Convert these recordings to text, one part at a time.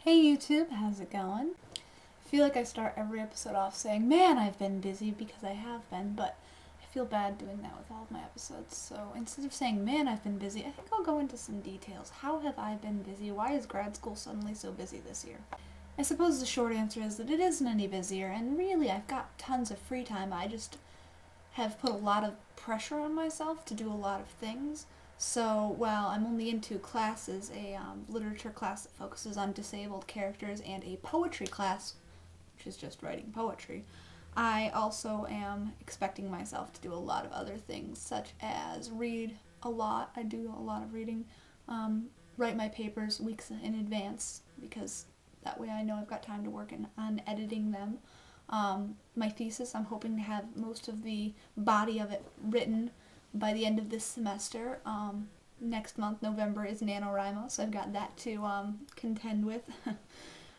Hey YouTube, how's it going? I feel like I start every episode off saying, man, I've been busy, because I have been, but I feel bad doing that with all of my episodes. So instead of saying, man, I've been busy, I think I'll go into some details. How have I been busy? Why is grad school suddenly so busy this year? I suppose the short answer is that it isn't any busier, and really I've got tons of free time. I just have put a lot of pressure on myself to do a lot of things. So while I'm only in two classes, a literature class that focuses on disabled characters and a poetry class, which is just writing poetry, I also am expecting myself to do a lot of other things, such as read a lot. I do a lot of reading, write my papers weeks in advance, because that way I know I've got time to work on editing them. My thesis, I'm hoping to have most of the body of it written by the end of this semester. Next month, November, is NaNoWriMo, so I've got that to contend with.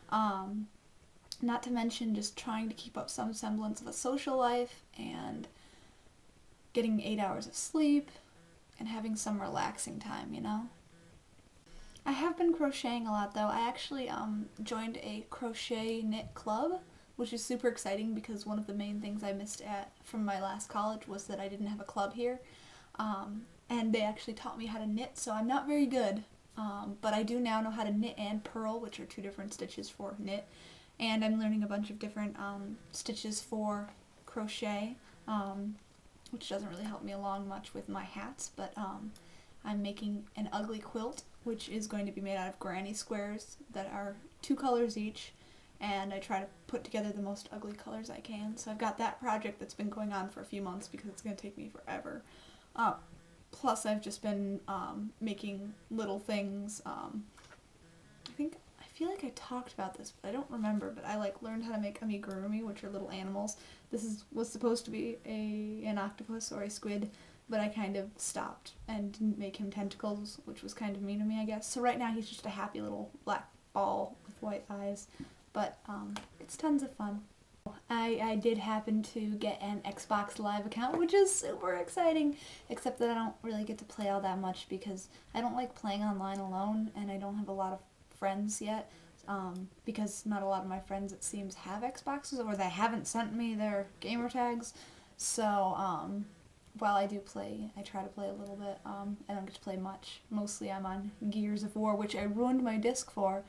Not to mention just trying to keep up some semblance of a social life and getting 8 hours of sleep and having some relaxing time, you know? I have been crocheting a lot, though. I actually joined a crochet knit club, which is super exciting because one of the main things I missed from my last college was that I didn't have a club here. And they actually taught me how to knit, so I'm not very good, but I do now know how to knit and purl, which are two different stitches for knit, and I'm learning a bunch of different stitches for crochet, which doesn't really help me along much with my hats, but I'm making an ugly quilt, which is going to be made out of granny squares that are 2 colors each, and I try to put together the most ugly colors I can. So I've got that project that's been going on for a few months because it's going to take me forever. Plus I've just been making little things. I feel like I talked about this, but I don't remember, but I learned how to make amigurumi, which are little animals. This was supposed to be an octopus or a squid, but I kind of stopped and didn't make him tentacles, which was kind of mean of me, I guess. So right now he's just a happy little black ball with white eyes, but it's tons of fun. I did happen to get an Xbox Live account, which is super exciting, except that I don't really get to play all that much because I don't like playing online alone, and I don't have a lot of friends yet, because not a lot of my friends, it seems, have Xboxes, or they haven't sent me their gamer tags. So while I do play, I try to play a little bit. I don't get to play much. Mostly I'm on Gears of War, which I ruined my disc for,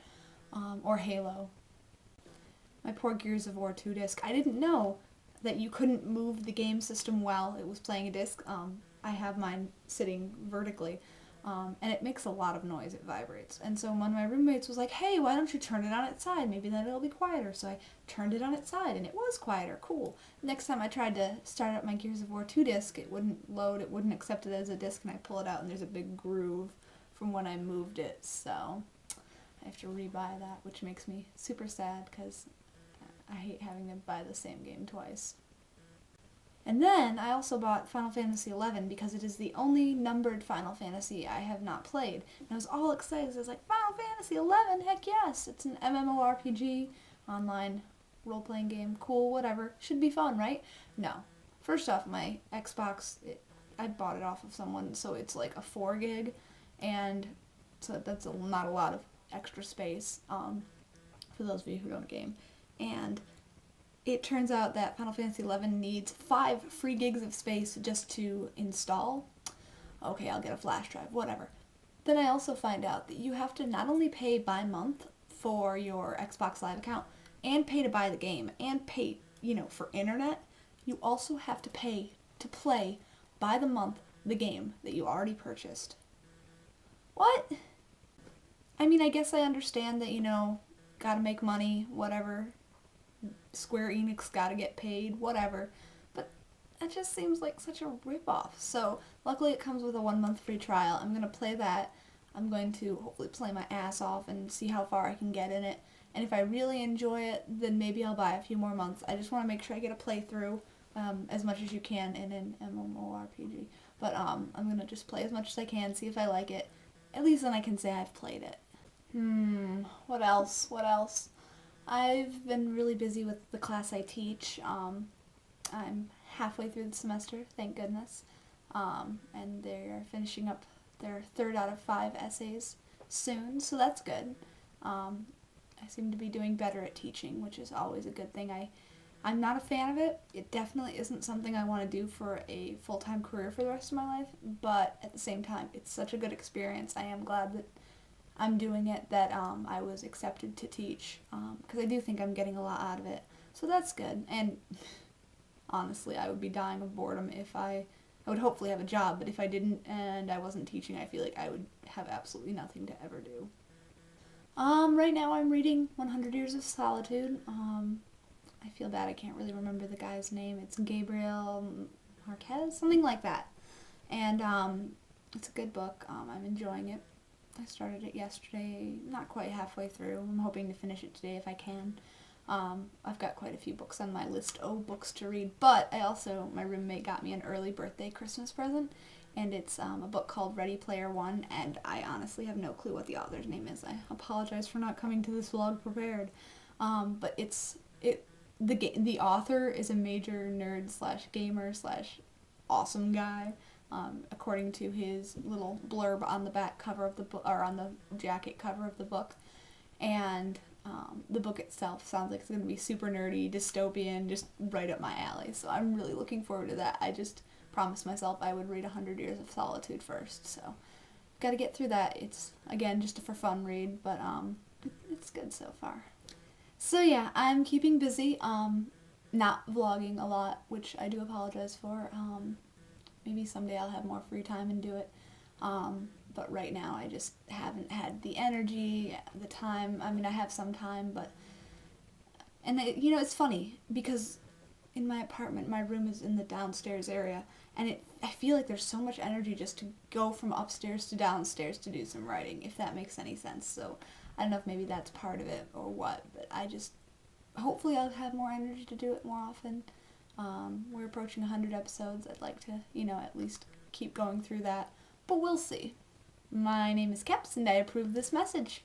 or Halo. My poor Gears of War 2 disc. I didn't know that you couldn't move the game system while it was playing a disc. I have mine sitting vertically, and it makes a lot of noise. It vibrates. And so one of my roommates was like, hey, why don't you turn it on its side? Maybe then it'll be quieter. So I turned it on its side, and it was quieter. Cool. Next time I tried to start up my Gears of War 2 disc, it wouldn't load. It wouldn't accept it as a disc, and I pull it out, and there's a big groove from when I moved it. So I have to rebuy that, which makes me super sad because I hate having to buy the same game twice. And then I also bought Final Fantasy XI because it is the only numbered Final Fantasy I have not played. And I was all excited. I was like, Final Fantasy XI, heck yes! It's an MMORPG, online role-playing game, cool, whatever. Should be fun, right? No. First off, my Xbox, I bought it off of someone, so it's like a 4 gig, and so that's not a lot of extra space, for those of you who don't game. And it turns out that Final Fantasy XI needs 5 free gigs of space just to install. Okay, I'll get a flash drive, whatever. Then I also find out that you have to not only pay by month for your Xbox Live account, and pay to buy the game, and pay, for internet, you also have to pay to play by the month the game that you already purchased. What? I mean, I guess I understand that, gotta make money, whatever. Square Enix gotta get paid, whatever. But that just seems like such a ripoff. So luckily it comes with a 1-month free trial. I'm gonna play that. I'm going to hopefully play my ass off and see how far I can get in it. And if I really enjoy it, then maybe I'll buy a few more months. I just want to make sure I get a playthrough, as much as you can in an MMORPG. But I'm gonna just play as much as I can, see if I like it. At least then I can say I've played it. What else? I've been really busy with the class I teach. I'm halfway through the semester, thank goodness. And they're finishing up their 3rd out of 5 essays soon, so that's good. I seem to be doing better at teaching, which is always a good thing. I'm not a fan of it. It definitely isn't something I want to do for a full-time career for the rest of my life, but at the same time, it's such a good experience. I am glad that I'm doing it, that I was accepted to teach, because I do think I'm getting a lot out of it. So that's good. And honestly, I would be dying of boredom if I would hopefully have a job, but if I didn't and I wasn't teaching, I feel like I would have absolutely nothing to ever do. Right now I'm reading 100 Years of Solitude. I feel bad I can't really remember the guy's name. It's Gabriel Marquez, something like that. And it's a good book. I'm enjoying it. I started it yesterday, not quite halfway through. I'm hoping to finish it today if I can. I've got quite a few books on my list, books to read, but my roommate got me an early birthday Christmas present, and it's a book called Ready Player One, and I honestly have no clue what the author's name is. I apologize for not coming to this vlog prepared, but the author is a major nerd slash gamer slash awesome guy, according to his little blurb on the back cover of the book, or on the jacket cover of the book, and the book itself sounds like it's going to be super nerdy, dystopian, just right up my alley. So I'm really looking forward to that. I just promised myself I would read 100 Years of Solitude first, so got to get through that. It's, again, just a for fun read, but it's good so far. So yeah, I'm keeping busy, not vlogging a lot, which I do apologize for. Maybe someday I'll have more free time and do it. But right now I just haven't had the energy, the time. I mean, I have some time, it's funny because in my apartment, my room is in the downstairs area, and I feel like there's so much energy just to go from upstairs to downstairs to do some writing, if that makes any sense. So I don't know if maybe that's part of it or what, but hopefully I'll have more energy to do it more often. We're approaching 100 episodes. I'd like to, at least keep going through that, but we'll see. My name is Keps, and I approve this message.